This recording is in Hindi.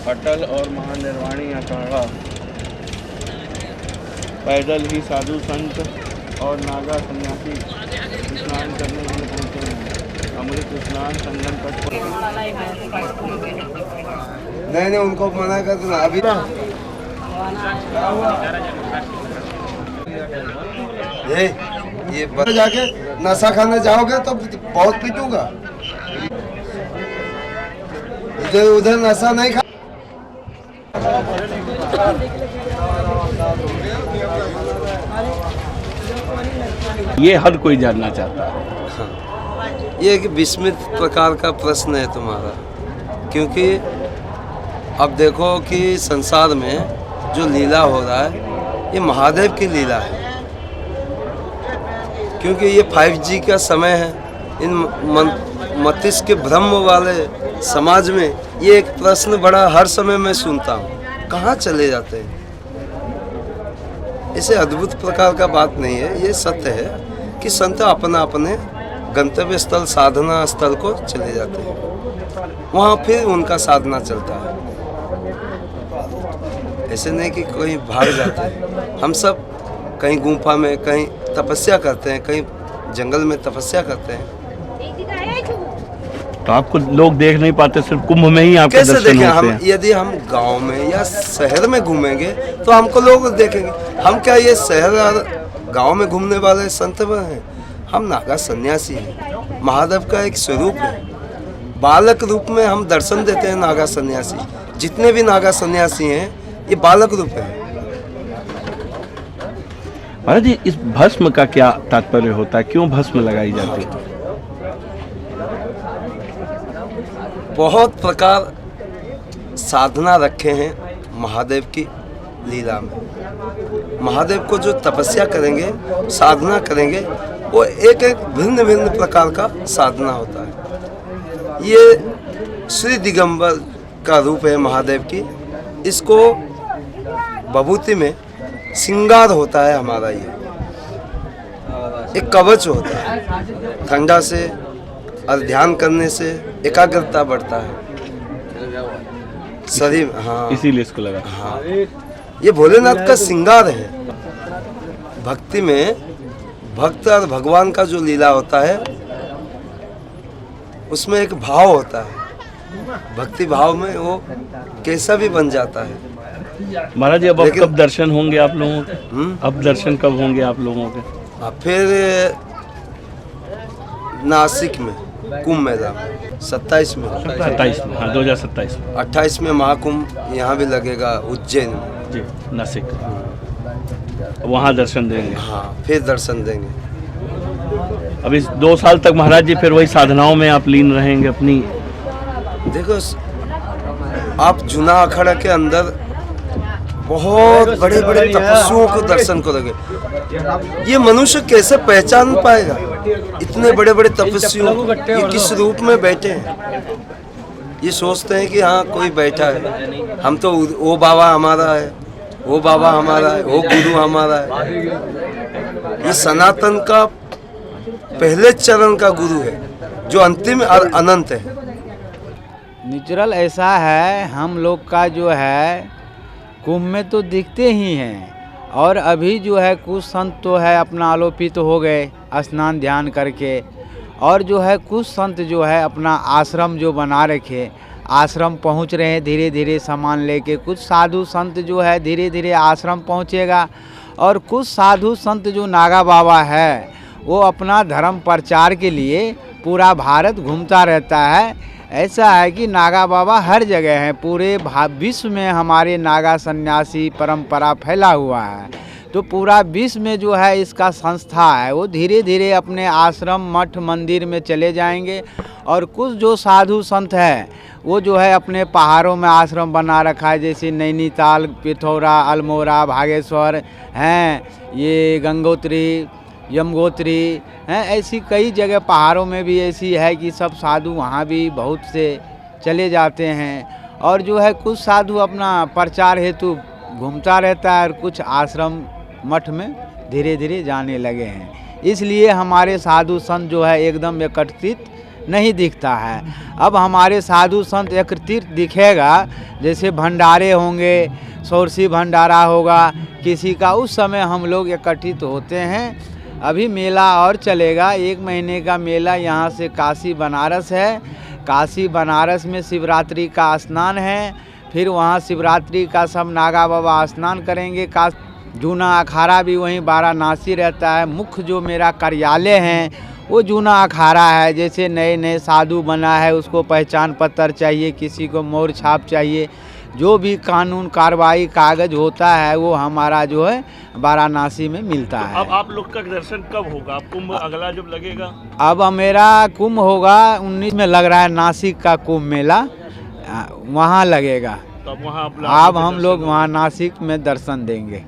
अटल और महानिर्वाणी अखाड़ा। पैदल ही साधु संत और नागा सन्यासी स्नान करने के लिए पहुंचे हैं। अमृत स्नान संगम तट पर। नहीं उनको मना कर देना अभी। ये जाके नशा खाने जाओगे तो बहुत पीटूंगा। इधर उधर नशा नहीं खा। ये हर कोई जानना चाहता है। हाँ। ये एक विस्मित प्रकार का प्रश्न है तुम्हारा, क्योंकि अब देखो कि संसार में जो लीला हो रहा है ये महादेव की लीला है। क्योंकि ये 5G का समय है। इन मस्तिष्क के भ्रम वाले समाज में ये एक प्रश्न बड़ा हर समय मैं सुनता हूँ, कहाँ चले जाते हैं। इसे अद्भुत प्रकार का बात नहीं है, ये सत्य है कि संत अपना अपने गंतव्य स्थल साधना स्थल को चले जाते हैं, वहाँ फिर उनका साधना चलता है। ऐसे नहीं कि कोई भाग जाता है। हम सब कहीं गुफा में, कहीं तपस्या करते हैं, कहीं जंगल में तपस्या करते हैं। तो आपको लोग देख नहीं पाते, सिर्फ कुंभ में ही आपके कैसे दर्शन देखें होते हम? हैं। यदि हम गांव में या शहर में घूमेंगे तो हमको लोग देखेंगे। हम क्या ये शहर और गांव में घूमने वाले संत हैं? हम नागा सन्यासी हैं। महादेव का एक स्वरूप है। बालक रूप में हम दर्शन देते हैं नागा सन्यासी। जितने भी नागा सन्यासी हैं ये बालक रूप है। महाराज जी, इस भस्म का क्या तात्पर्य होता है? क्यों भस्म लगाई जाती है? बहुत प्रकार साधना रखे हैं महादेव की लीला में। महादेव को जो तपस्या करेंगे, साधना करेंगे, वो एक एक भिन्न भिन्न प्रकार का साधना होता है। ये श्री दिगंबर का रूप है महादेव की। इसको विभूति में श्रृंगार होता है हमारा। ये एक कवच होता है। ठंडा से और ध्यान करने से एकाग्रता बढ़ता है शरीर। हाँ, इसीलिए इसको लगा। हाँ, ये भोलेनाथ का श्रृंगार है। भक्ति में भक्त और भगवान का जो लीला होता है उसमें एक भाव होता है। भक्ति भाव में वो कैसा भी बन जाता है। महाराज जी, अब कब दर्शन होंगे आप लोगों के? अब दर्शन कब होंगे आप लोगों के? फिर नासिक में कुंभ मेला में 27 में। 27 में, हाँ 2027 में। 28 में महाकुंभ यहाँ भी लगेगा उज्जैन में। जी, नासिक। वहाँ दर्शन देंगे। हाँ, फिर दर्शन देंगे। अब इस 2 साल तक महाराज जी फिर वही साधनाओं में आप लीन रहेंगे अपनी? देखो, आप जूना अखाड़ा के अंदर बहुत बड़े बड़े तपस्वियों को दर्शन करोगे। ये मनुष्य कैसे पहचान पाएगा इतने बड़े बड़े तपस्वियों को? ये किस रूप में बैठे हैं? ये सोचते हैं कि हाँ कोई बैठा है, हम तो वो बाबा हमारा है, वो बाबा हमारा है, वो गुरु हमारा है। ये सनातन का पहले चरण का गुरु है जो अंतिम और अनंत है। नेचुरल ऐसा है, हम लोग का जो है कुंभ में तो दिखते ही हैं, और अभी जो है कुछ संत तो है अपना आलोपित हो गए स्नान ध्यान करके, और जो है कुछ संत जो है अपना आश्रम जो बना रखे, आश्रम पहुंच रहे हैं धीरे धीरे सामान लेके। कुछ साधु संत जो है धीरे धीरे आश्रम पहुंचेगा, और कुछ साधु संत जो नागा बाबा है वो अपना धर्म प्रचार के लिए पूरा भारत घूमता रहता है। ऐसा है कि नागा बाबा हर जगह है, पूरे विश्व में हमारे नागा सन्यासी परंपरा फैला हुआ है। तो पूरा विश्व में जो है इसका संस्था है, वो धीरे धीरे अपने आश्रम मठ मंदिर में चले जाएंगे। और कुछ जो साधु संत है वो जो है अपने पहाड़ों में आश्रम बना रखा है, जैसे नैनीताल, पिथौरा, अल्मोड़ा, भागेश्वर हैं, ये गंगोत्री, यमगोत्री हैं। ऐसी कई जगह पहाड़ों में भी ऐसी है कि सब साधु वहाँ भी बहुत से चले जाते हैं। और जो है कुछ साधु अपना प्रचार हेतु घूमता रहता है, और कुछ आश्रम मठ में धीरे धीरे जाने लगे हैं। इसलिए हमारे साधु संत जो है एकदम एकत्रित नहीं दिखता है। अब हमारे साधु संत एकत्रित दिखेगा, जैसे भंडारे होंगे, सोरसी भंडारा होगा किसी का, उस समय हम लोग एकत्रित होते हैं। अभी मेला और चलेगा, 1 महीने का मेला यहाँ से काशी बनारस है। काशी बनारस में शिवरात्रि का स्नान है, फिर वहाँ शिवरात्रि का सब नागा बाबा स्नान करेंगे। का जूना अखाड़ा भी वहीं वाराणसी रहता है। मुख्य जो मेरा कार्यालय है वो जूना अखाड़ा है। जैसे नए नए साधु बना है उसको पहचान पत्र चाहिए, किसी को मोहर छाप चाहिए, जो भी कानून कार्रवाई कागज होता है वो हमारा जो है वाराणसी में मिलता है। अब आप लोग का दर्शन कब होगा? कुंभ अगला जब लगेगा? अब मेरा कुंभ होगा 19 में लग रहा है, नासिक का कुंभ मेला वहाँ लगेगा। तो अब वहाँ अब हम लोग वहाँ नासिक में दर्शन देंगे।